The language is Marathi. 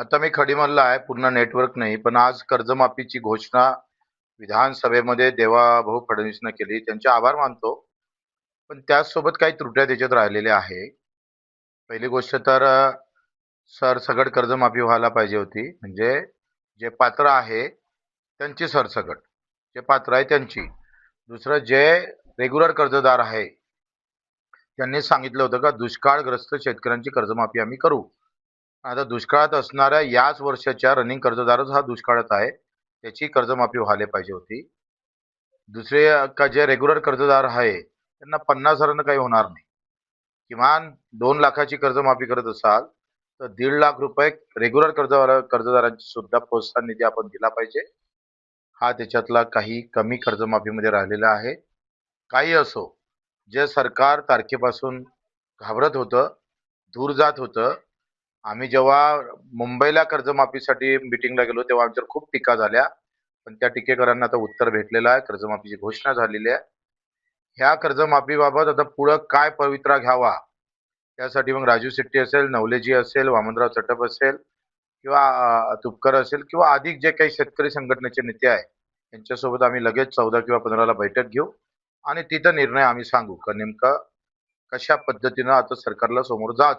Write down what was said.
आता मी खडीमलला आहे. पूर्ण नेटवर्क नाही. पण आज कर्जमाफीची घोषणा विधानसभेमध्ये देवाभाऊ फडणवीसनं केली. त्यांचे आभार मानतो. पण त्याचसोबत काही त्रुट्या त्याच्यात राहिलेल्या आहे. पहिली गोष्ट तर सरसकट कर्जमाफी व्हायला पाहिजे होती. म्हणजे जे पात्र आहे त्यांची सरसकट. जे पात्र आहे त्यांची. दुसरं जे रेग्युलर कर्जदार आहे त्यांनी सांगितलं होतं का दुष्काळग्रस्त शेतकऱ्यांची कर्जमाफी आम्ही करू. आता दुष्काळात असणाऱ्या याच वर्षाच्या रनिंग कर्जदारच हा दुष्काळात आहे. त्याची कर्जमाफी व्हायला पाहिजे होती. दुसरे का जे रेग्युलर कर्जदार आहे त्यांना 50,000 काही होणार नाही. किमान 2 लाखाची कर्जमाफी करत असाल तर 1.5 लाख रुपये रेग्युलर कर्जदारांची सुद्धा प्रोत्साहन निधी आपण दिला पाहिजे. हा त्याच्यातला काही कमी कर्जमाफीमध्ये राहिलेला आहे. काही असो, जे सरकार तारखेपासून घाबरत होतं, दूर जात होतं. आम्ही जेव्हा मुंबईला कर्जमाफीसाठी मीटिंगला गेलो तेव्हा आमच्यावर खूप टीका झाल्या. पण त्या टीकेकरांना आता उत्तर भेटलेलं आहे. कर्जमाफीची घोषणा झालेली आहे. ह्या कर्जमाफीबाबत आता पुढं काय पवित्रा घ्यावा, त्यासाठी मग राजू शेट्टी असेल, नवलेजी असेल, वामनराव चटप असेल किंवा तुपकर असेल किंवा अधिक जे काही शेतकरी संघटनेचे नेते आहे, त्यांच्यासोबत आम्ही लगेच 14 किंवा 15ला बैठक घेऊ आणि तिथं निर्णय आम्ही सांगू का नेमकं कशा पद्धतीनं आता सरकारला समोर जायचं.